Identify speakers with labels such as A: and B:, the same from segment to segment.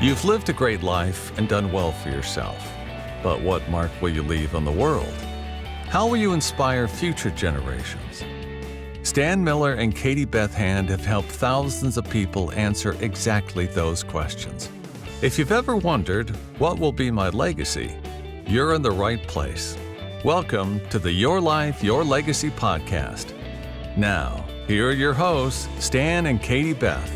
A: You've lived a great life and done well for yourself. But what mark will you leave on the world? How will you inspire future generations? Stan Miller and Katie Beth Hand have helped thousands of people answer exactly those questions. If you've ever wondered, what will be my legacy? You're in the right place. Welcome to the Your Life, Your Legacy podcast. Now, here are your hosts, Stan and Katie Beth.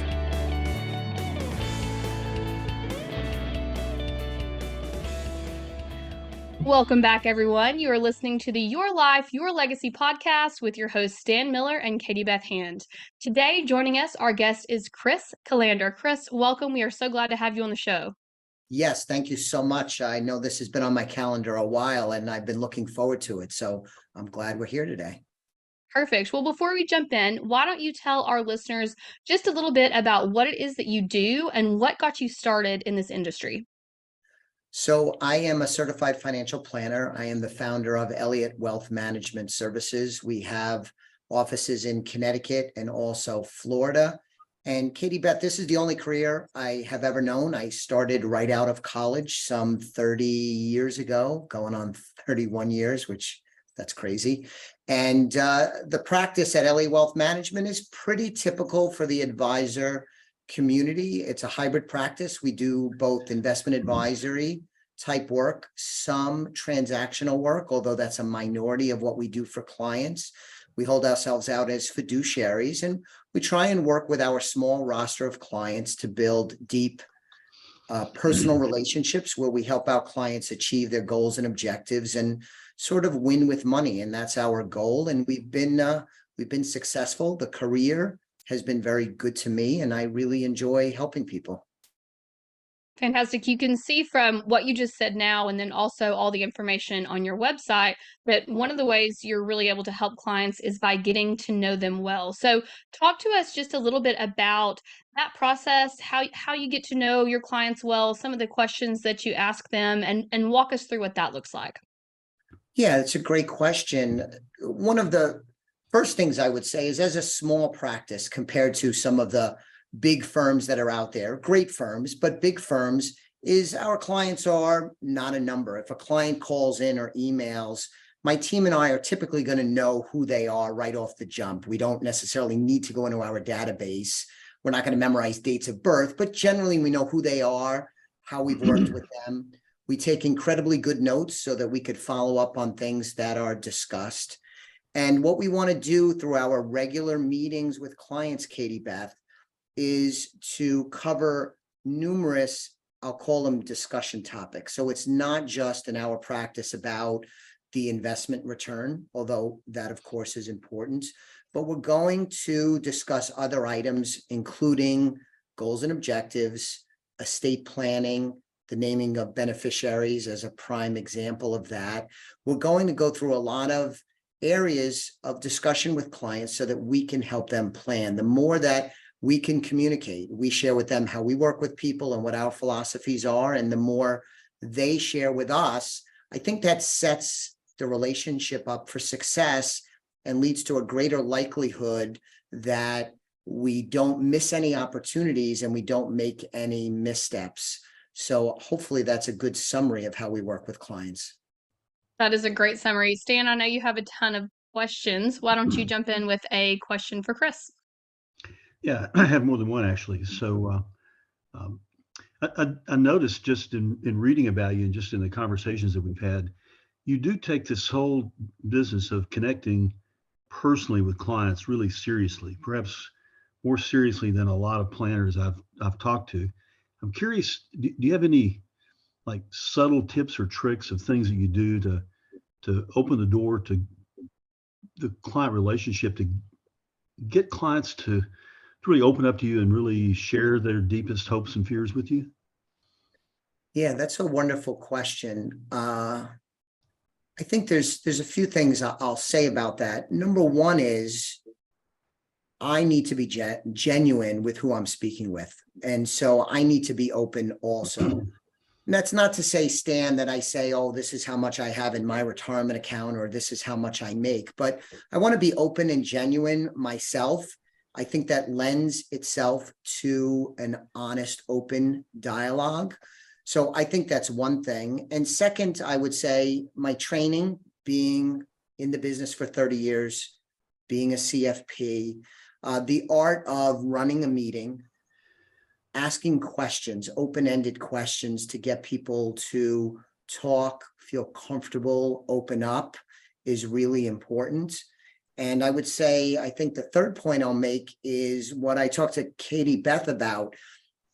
B: Welcome back, everyone. You are listening to the Your Life, Your Legacy podcast with your hosts, Stan Miller and Katie Beth Hand. Today, joining us, our guest is Chris Calandra. Chris, welcome. We are so glad to have you on the show.
C: Yes, thank you so much. I know this has been on my calendar a while, and I've been looking forward to it. So I'm glad we're here today.
B: Perfect. Well, before we jump in, why don't you tell our listeners just a little bit about what it is that you do and what got you started in this industry?
C: So I am a certified financial planner. I am the founder of Elliott Wealth Management Services. We have offices in Connecticut and also Florida. And Katie Beth, this is the only career I have ever known. I started right out of college some 30 years ago, going on 31 years, which that's crazy. And the practice at Elliott Wealth Management is pretty typical for the advisor community. It's a hybrid practice. We do both investment advisory type work, some transactional work, although that's a minority of what we do for clients. We hold ourselves out as fiduciaries, and we try and work with our small roster of clients to build deep personal relationships where we help our clients achieve their goals and objectives and sort of win with money. And that's our goal. And we've been successful. The career has been very good to me, and I really enjoy helping people.
B: Fantastic. You can see from what you just said now, and then also all the information on your website, that one of the ways you're really able to help clients is by getting to know them well. So talk to us just a little bit about that process, how you get to know your clients well, some of the questions that you ask them, and walk us through what that looks like.
C: Yeah, it's a great question. One of the first things I would say is, as a small practice compared to some of the big firms that are out there, great firms, but big firms, is our clients are not a number. If a client calls in or emails, my team and I are typically going to know who they are right off the jump. We don't necessarily need to go into our database. We're not going to memorize dates of birth, but generally we know who they are, how we've worked with them. We take incredibly good notes so that we could follow up on things that are discussed. And what we want to do through our regular meetings with clients, Katie Beth, is to cover numerous, I'll call them discussion topics. So it's not just in our practice about the investment return, although that of course is important, but we're going to discuss other items, including goals and objectives, estate planning, the naming of beneficiaries as a prime example of that. We're going to go through a lot of areas of discussion with clients so that we can help them plan. The more that we can communicate, we share with them how we work with people and what our philosophies are, and the more they share with us, I think that sets the relationship up for success and leads to a greater likelihood that we don't miss any opportunities and we don't make any missteps. So hopefully that's a good summary of how we work with clients.
B: That is a great summary. Stan, I know you have a ton of questions. Why don't you jump in with a question for Chris?
D: Yeah, I have more than one actually. So I noticed just in reading about you and just in the conversations that we've had, you do take this whole business of connecting personally with clients really seriously, perhaps more seriously than a lot of planners I've talked to. I'm curious, do you have any like subtle tips or tricks of things that you do to open the door to the client relationship, to get clients to really open up to you and really share their deepest hopes and fears with you?
C: Yeah, that's a wonderful question. I think there's a few things I'll say about that. Number one is I need to be genuine with who I'm speaking with. And so I need to be open also. And that's not to say, Stan, that I say, oh, this is how much I have in my retirement account, or this is how much I make. But I want to be open and genuine myself. I think that lends itself to an honest, open dialogue. So I think that's one thing. And second, I would say my training, being in the business for 30 years, being a CFP, the art of running a meeting, asking questions, open-ended questions to get people to talk, feel comfortable, open up is really important. And I would say, I think the third point I'll make is what I talked to Katie Beth about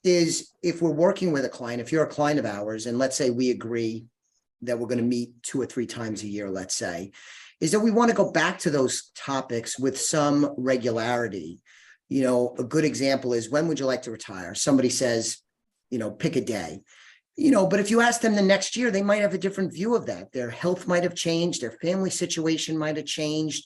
C: is if we're working with a client, if you're a client of ours, and let's say we agree that we're going to meet 2 or 3 times a year, let's say, is that we want to go back to those topics with some regularity. You know, a good example is, when would you like to retire? Somebody says, you know, pick a day. You know, but if you ask them the next year, they might have a different view of that. Their health might have changed. Their family situation might have changed.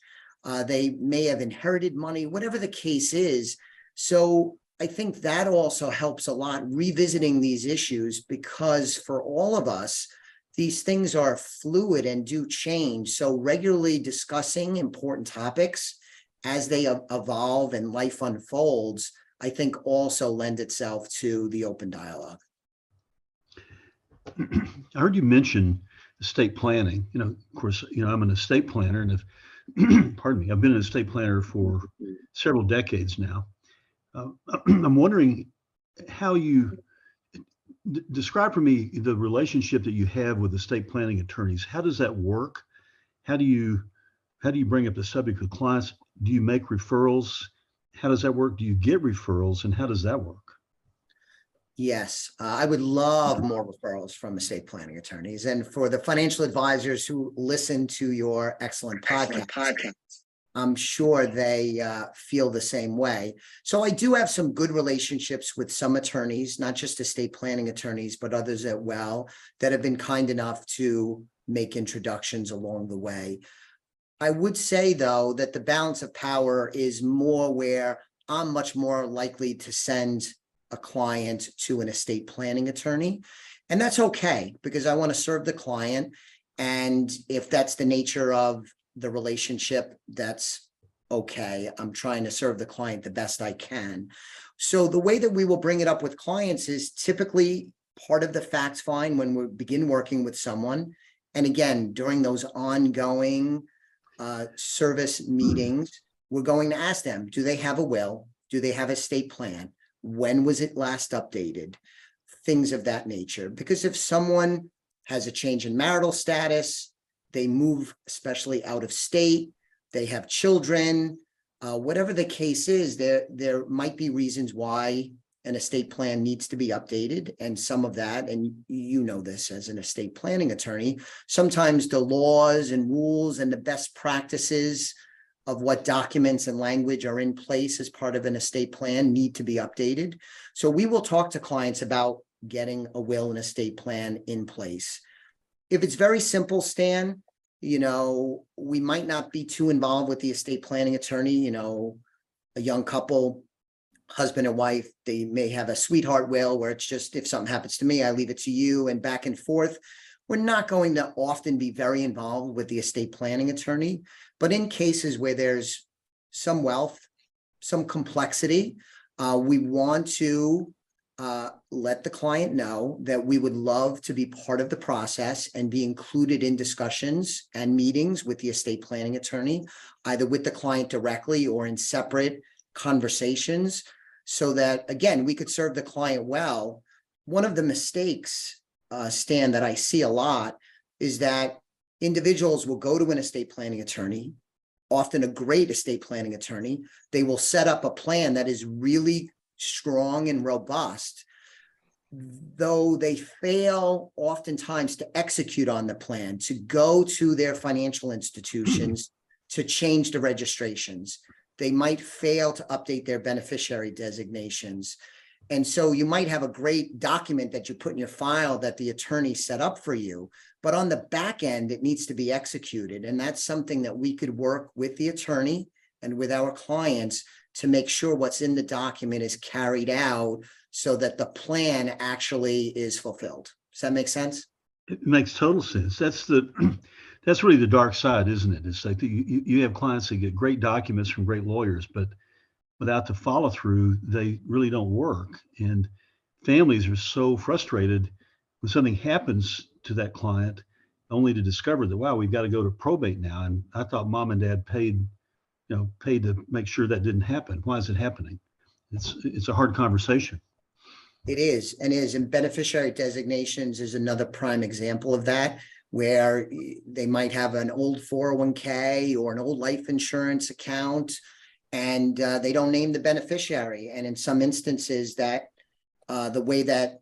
C: They may have inherited money, whatever the case is. So I think that also helps a lot, revisiting these issues, because for all of us, these things are fluid and do change. So regularly discussing important topics as they evolve and life unfolds, I think also lend itself to the open dialogue.
D: I heard you mention estate planning. You know, of course, you know, I'm an estate planner, and if pardon me, I've been an estate planner for several decades now. I'm wondering how you describe for me the relationship that you have with estate planning attorneys. How does that work? How do you bring up the subject with clients? Do you make referrals? How does that work? Do you get referrals, and how does that work?
C: Yes, I would love more referrals from estate planning attorneys. And for the financial advisors who listen to your excellent podcast, I'm sure they feel the same way. So I do have some good relationships with some attorneys, not just estate planning attorneys, but others as well, that have been kind enough to make introductions along the way. I would say, though, that the balance of power is more where I'm much more likely to send a client to an estate planning attorney. And that's okay, because I want to serve the client. And if that's the nature of the relationship, that's okay. I'm trying to serve the client the best I can. So the way that we will bring it up with clients is typically part of the facts find when we begin working with someone. And again, during those ongoing service meetings, we're going to ask them, do they have a will? Do they have a estate plan? When was it last updated? Things of that nature. Because if someone has a change in marital status, they move, especially out of state, they have children, whatever the case is, there might be reasons why an estate plan needs to be updated. And some of that, and you know this as an estate planning attorney, sometimes the laws and rules and the best practices of what documents and language are in place as part of an estate plan need to be updated. So we will talk to clients about getting a will and estate plan in place. If it's very simple, Stan, you know, we might not be too involved with the estate planning attorney. You know, a young couple, husband and wife, they may have a sweetheart will where it's just, if something happens to me, I leave it to you, and back and forth. We're not going to often be very involved with the estate planning attorney, but in cases where there's some wealth, some complexity, we want to let the client know that we would love to be part of the process and be included in discussions and meetings with the estate planning attorney, either with the client directly or in separate conversations, so that, again, we could serve the client well. One of the mistakes, Stan, that I see a lot is that individuals will go to an estate planning attorney, often a great estate planning attorney. They will set up a plan that is really strong and robust, though they fail oftentimes to execute on the plan, to go to their financial institutions to change the registrations. They might fail to update their beneficiary designations. And so you might have a great document that you put in your file that the attorney set up for you, but on the back end, it needs to be executed. And that's something that we could work with the attorney and with our clients to make sure what's in the document is carried out so that the plan actually is fulfilled. Does that make sense?
D: It makes total sense. That's really the dark side, isn't it? It's like you have clients that get great documents from great lawyers, but without the follow through, they really don't work. And families are so frustrated when something happens to that client, only to discover that, wow, we've got to go to probate now. And I thought mom and dad paid to make sure that didn't happen. Why is it happening? It's a hard conversation.
C: It is, and beneficiary designations is another prime example of that, where they might have an old 401k or an old life insurance account, and they don't name the beneficiary. And in some instances, that the way that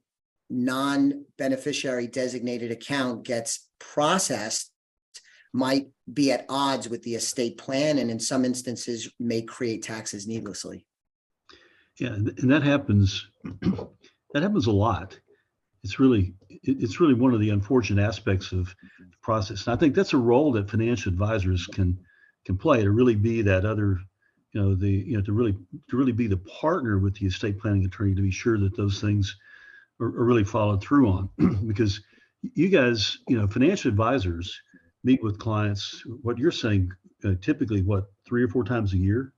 C: non-beneficiary designated account gets processed might be at odds with the estate plan, and in some instances may create taxes needlessly.
D: Yeah, and that happens. That happens a lot. It's really one of the unfortunate aspects of the process. And I think that's a role that financial advisors can play, to really be that other, to really be the partner with the estate planning attorney, to be sure that those things are really followed through on. Because you guys, financial advisors meet with clients, what you're saying, typically 3 or 4 times a year?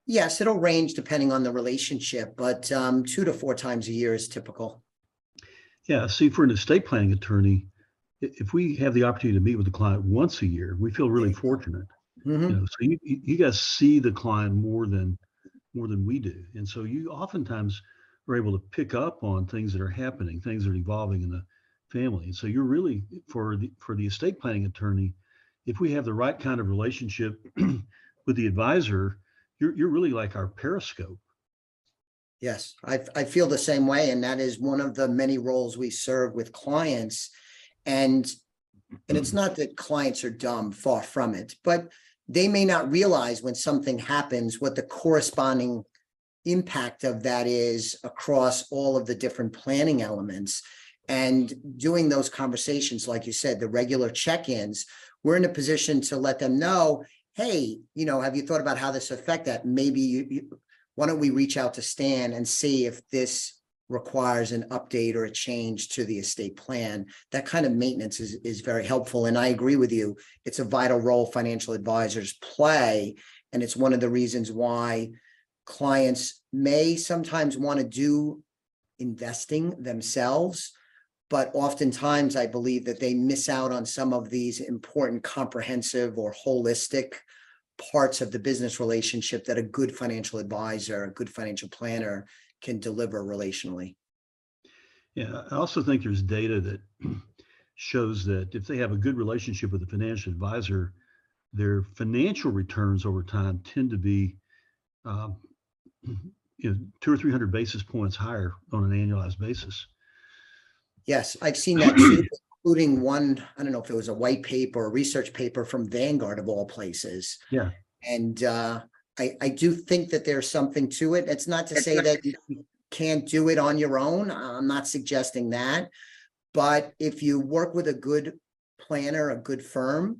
C: Yes, it'll range depending on the relationship, but 2 to 4 times a year is typical.
D: Yeah, see, for an estate planning attorney, if we have the opportunity to meet with the client once a year, we feel really fortunate.
C: Mm-hmm.
D: So you guys see the client more than we do, and so you oftentimes are able to pick up on things that are happening, things that are evolving in the family. And so you're really, for the estate planning attorney, if we have the right kind of relationship with the advisor, you're really like our periscope.
C: Yes, I feel the same way, and that is one of the many roles we serve with clients. And it's not that clients are dumb, far from it, but they may not realize when something happens what the corresponding impact of that is across all of the different planning elements. And doing those conversations, like you said, the regular check-ins, we're in a position to let them know, hey, have you thought about how this affect that? Maybe why don't we reach out to Stan and see if this requires an update or a change to the estate plan? That kind of maintenance is very helpful. And I agree with you. It's a vital role financial advisors play. And it's one of the reasons why clients may sometimes want to do investing themselves, but oftentimes I believe that they miss out on some of these important comprehensive or holistic parts of the business relationship that a good financial advisor, a good financial planner can deliver relationally.
D: Yeah, I also think there's data that shows that if they have a good relationship with a financial advisor, their financial returns over time tend to be 200 or 300 basis points higher on an annualized basis. Yes,
C: I've seen that too, including one, I don't know if it was a white paper, a research paper from Vanguard of all places.
D: Yeah.
C: And I do think that there's something to it. It's not to say that you can't do it on your own. I'm not suggesting that. But if you work with a good planner, a good firm,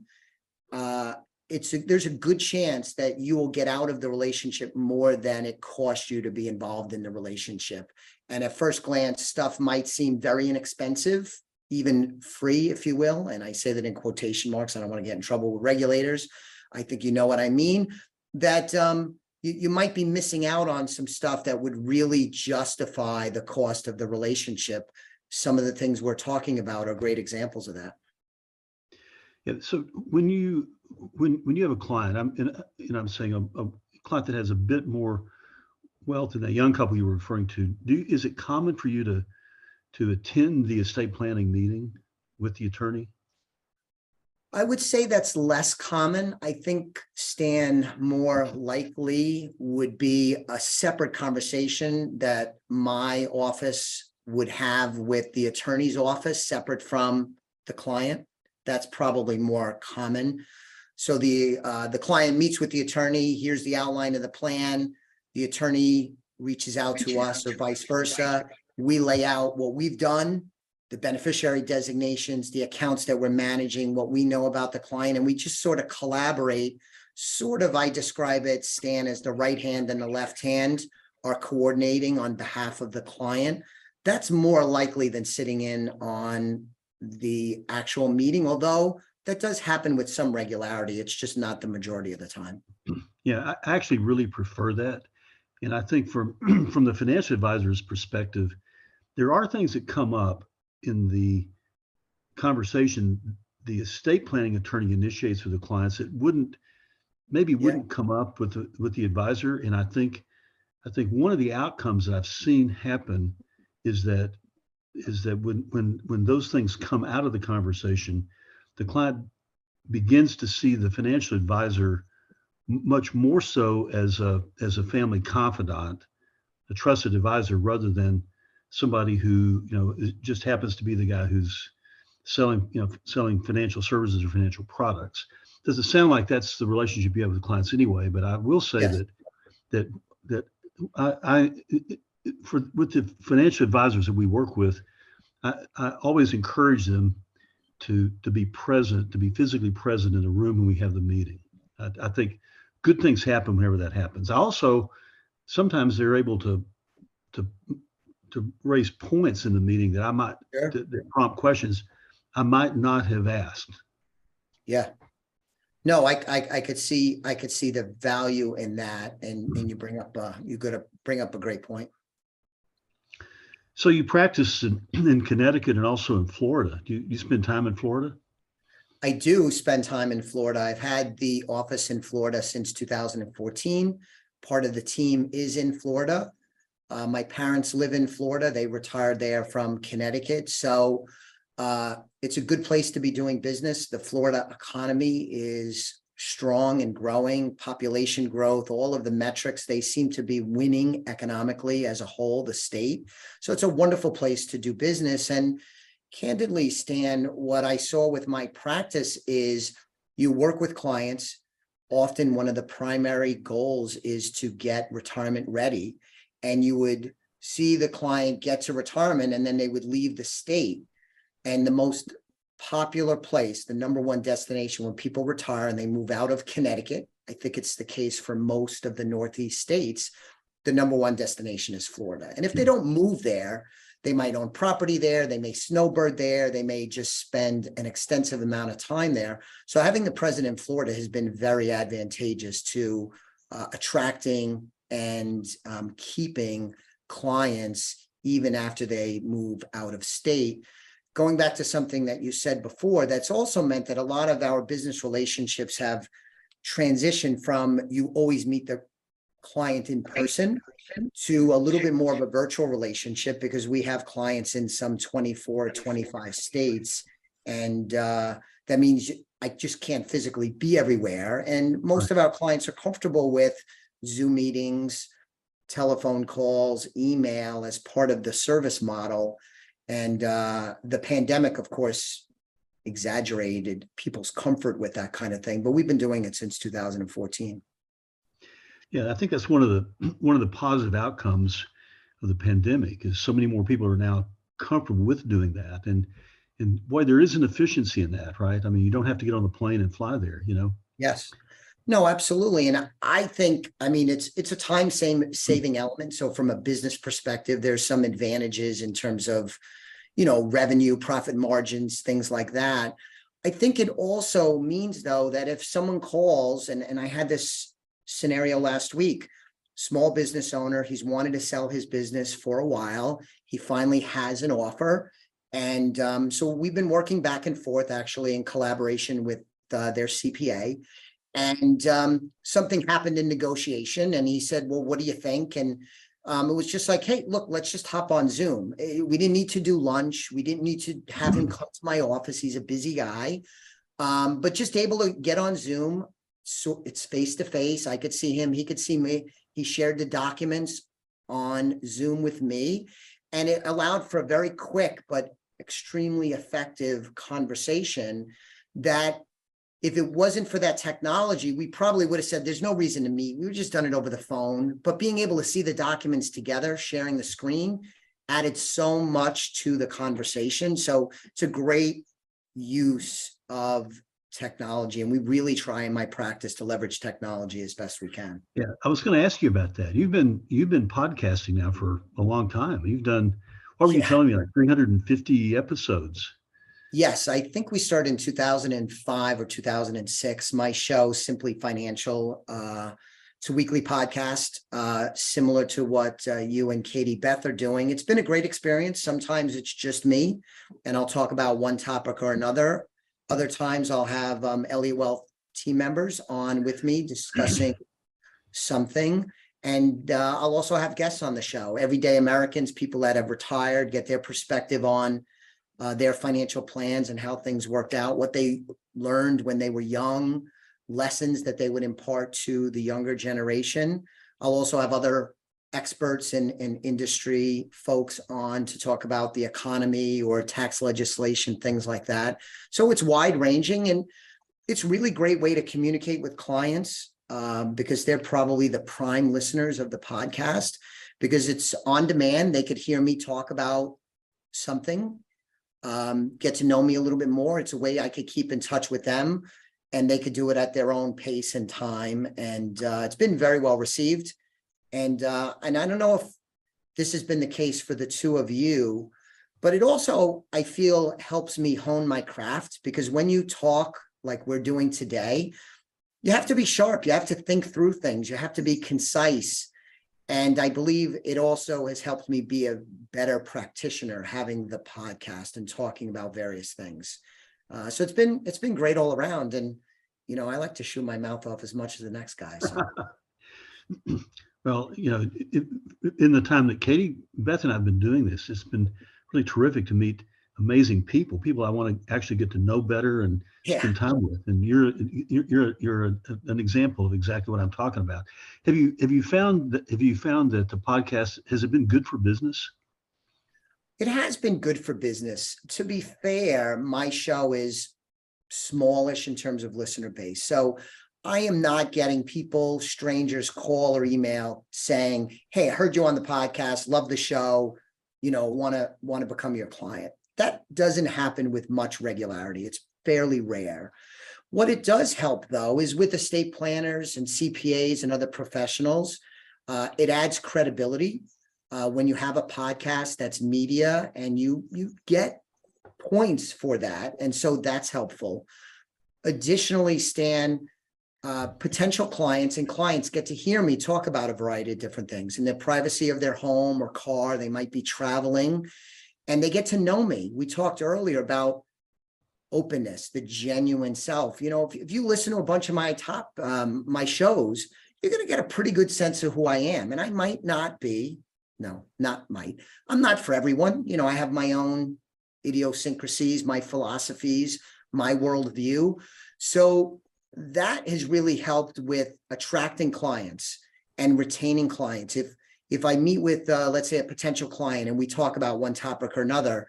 C: there's a good chance that you will get out of the relationship more than it costs you to be involved in the relationship. And at first glance, stuff might seem very inexpensive, even free, if you will. And I say that in quotation marks. I don't want to get in trouble with regulators. I think you know what I mean, that you might be missing out on some stuff that would really justify the cost of the relationship. Some of the things we're talking about are great examples of that.
D: Yeah. So when you have a client, I'm saying a client that has a bit more wealth than that young couple you were referring to, is it common for you to attend the estate planning meeting with the attorney?
C: I would say that's less common. I think, Stan, more likely would be a separate conversation that my office would have with the attorney's office, separate from the client. That's probably more common. So the client meets with the attorney. Here's the outline of the plan. The attorney reaches out to us or vice versa. We lay out what we've done, the beneficiary designations, the accounts that we're managing, what we know about the client, and we just sort of collaborate. I describe it, Stan, as the right hand and the left hand are coordinating on behalf of the client. That's more likely than sitting in on the actual meeting, although that does happen with some regularity. It's just not the majority of the time.
D: Yeah, I actually really prefer that. And I think from from the financial advisor's perspective, there are things that come up in the conversation the estate planning attorney initiates with the clients that maybe
C: Yeah.
D: wouldn't come up with the advisor. And I think one of the outcomes that I've seen happen is that when those things come out of the conversation, the client begins to see the financial advisor much more so as a family confidant, a trusted advisor, rather than somebody who just happens to be the guy who's selling financial services or financial products. Doesn't sound like that's the relationship you have with clients anyway, but I will say
C: Yes.
D: that I with the financial advisors that we work with, I always encourage them to be present, to be physically present in the room when we have the meeting. I think good things happen whenever that happens. I also sometimes they're able to raise points in the meeting that I might
C: Sure.
D: that prompt questions I might not have asked.
C: Yeah. No, I could see the value in that, and you bring up a great point.
D: So you practice in Connecticut and also in Florida. Do you spend time in Florida?
C: I do spend time in Florida. I've had the office in Florida since 2014. Part of the team is in Florida. My parents live in Florida. They retired there from Connecticut. So it's a good place to be doing business. The Florida economy is strong and growing, population growth, all of the metrics, they seem to be winning economically as a whole, the state. So it's a wonderful place to do business. And candidly, Stan, what I saw with my practice is you work with clients. Often one of the primary goals is to get retirement ready. And you would see the client get to retirement and then they would leave the state. And the most popular place, the number one destination when people retire and they move out of Connecticut, I think it's the case for most of the Northeast states, the number one destination is Florida. And if they don't move there, they might own property there, they may snowbird there, they may just spend an extensive amount of time there. So having the presence in Florida has been very advantageous to attracting and keeping clients even after they move out of state. Going back to something that you said before, that's also meant that a lot of our business relationships have transitioned from you always meet the client in person to a little bit more of a virtual relationship, because we have clients in some 24, 25 states. And that means I just can't physically be everywhere. And most of our clients are comfortable with Zoom meetings, telephone calls, email as part of the service model. And the pandemic, of course, exaggerated people's comfort with that kind of thing. But we've been doing it since 2014.
D: Yeah, I think that's one of the positive outcomes of the pandemic is so many more people are now comfortable with doing that. And boy, there is an efficiency in that, right? I mean, you don't have to get on the plane and fly there,
C: Yes. No, absolutely. And I think, I mean, it's a time saving element. So from a business perspective, there's some advantages in terms of, revenue, profit margins, things like that. I think it also means, though, that if someone calls, and I had this scenario last week, small business owner, he's wanted to sell his business for a while. He finally has an offer. And so we've been working back and forth, actually, in collaboration with their CPA. And something happened in negotiation, and he said, well, what do you think? And it was just like, hey, look, let's just hop on Zoom. We didn't need to do lunch. We didn't need to have him come to my office. He's a busy guy, but just able to get on Zoom. So it's face to face. I could see him. He could see me. He shared the documents on Zoom with me, and it allowed for a very quick but extremely effective conversation that, if it wasn't for that technology, we probably would have said, there's no reason to meet. We would just done it over the phone. But being able to see the documents together, sharing the screen, added so much to the conversation. So it's a great use of technology. And we really try in my practice to leverage technology as best we can.
D: Yeah, I was going to ask you about that. You've been podcasting now for a long time. You've done, what were you telling me, like 350 episodes?
C: Yes, I think we started in 2005 or 2006. My show, Simply Financial, It's a weekly podcast, similar to what you and Katie Beth are doing. It's been a great experience. Sometimes it's just me, and I'll talk about one topic or another. Other times I'll have Elliott Wealth team members on with me discussing something. And I'll also have guests on the show, everyday Americans, people that have retired, get their perspective on their financial plans and how things worked out, what they learned when they were young, lessons that they would impart to the younger generation. I'll also have other experts and industry folks on to talk about the economy or tax legislation, things like that. So it's wide ranging, and it's really great way to communicate with clients because they're probably the prime listeners of the podcast, because it's on demand. They could hear me talk about something, get to know me a little bit more. It's a way I could keep in touch with them, and they could do it at their own pace and time. And it's been very well received. And I don't know if this has been the case for the two of you, but it also, I feel, helps me hone my craft, because when you talk like we're doing today, you have to be sharp. You have to think through things. You have to be concise. And I believe it also has helped me be a better practitioner, having the podcast and talking about various things. So it's been great all around. And, you know, I like to shoot my mouth off as much as the next guy. So.
D: Well, you know, in the time that Katie, Beth, and I've been doing this, it's been really terrific to meet amazing people I want to actually get to know better and spend time with. And you're an example of exactly what I'm talking about. Have you found that the podcast, has it been good for business?
C: It has been good for business. To be fair, my show is smallish in terms of listener base. So I am not getting people, strangers, call or email saying, hey, I heard you on the podcast, love the show, you know, want to become your client. That doesn't happen with much regularity. It's fairly rare. What it does help, though, is with estate planners and CPAs and other professionals, it adds credibility. When you have a podcast that's media and you get points for that. And so that's helpful. Additionally, Stan, potential clients and clients get to hear me talk about a variety of different things in the privacy of their home or car. They might be traveling and they get to know me. We talked earlier about openness, the genuine self. You know, if you listen to a bunch of my shows, you're going to get a pretty good sense of who I am. And I might not be, I'm not for everyone. You know, I have my own idiosyncrasies, my philosophies, my worldview. So that has really helped with attracting clients and retaining clients. If I meet with, let's say, a potential client and we talk about one topic or another,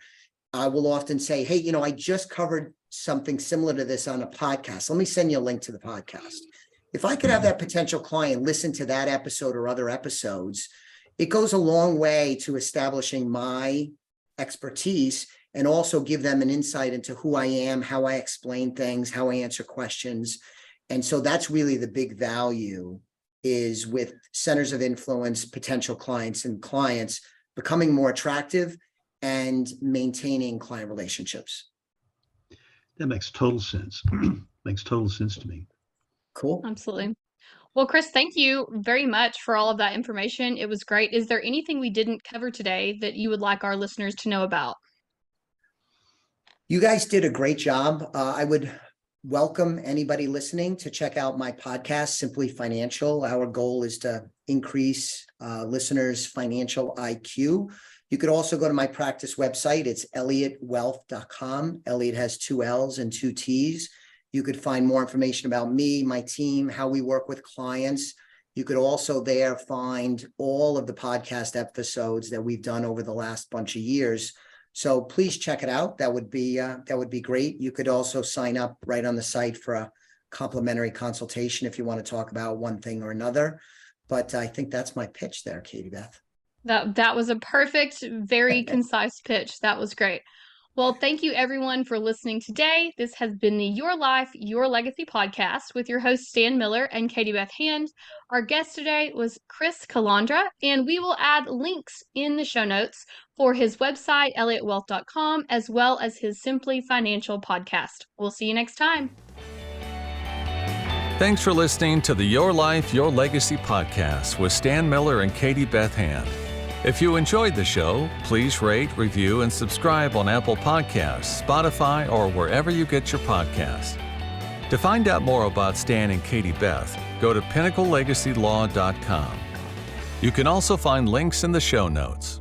C: I will often say, hey, you know, I just covered something similar to this on a podcast. Let me send you a link to the podcast. If I could have that potential client listen to that episode or other episodes, it goes a long way to establishing my expertise and also give them an insight into who I am, how I explain things, how I answer questions. And so that's really the big value, is with centers of influence, potential clients and clients becoming more attractive and maintaining client relationships.
D: That makes total sense. Makes total sense to me.
C: Cool.
B: Absolutely. Well, Chris, thank you very much for all of that information. It was great. Is there anything we didn't cover today that you would like our listeners to know about?
C: You guys did a great job. I would welcome anybody listening to check out my podcast, Simply Financial. Our goal is to increase listeners' financial IQ. You could also go to my practice website. It's elliottwealth.com. Elliott has 2 L's and 2 T's. You could find more information about me, my team, how we work with clients. You could also there find all of the podcast episodes that we've done over the last bunch of years. So please check it out. That would be great. You could also sign up right on the site for a complimentary consultation if you want to talk about one thing or another. But I think that's my pitch there, Katie Beth.
B: That was a perfect, very concise pitch. That was great. Well, thank you everyone for listening today. This has been the Your Life, Your Legacy podcast with your hosts Stan Miller and Katie Beth Hand. Our guest today was Chris Calandra, and we will add links in the show notes for his website, elliottwealth.com, as well as his Simply Financial podcast. We'll see you next time.
A: Thanks for listening to the Your Life, Your Legacy podcast with Stan Miller and Katie Beth Hand. If you enjoyed the show, please rate, review, and subscribe on Apple Podcasts, Spotify, or wherever you get your podcasts. To find out more about Stan and Katie Beth, go to pinnaclelegacylaw.com. You can also find links in the show notes.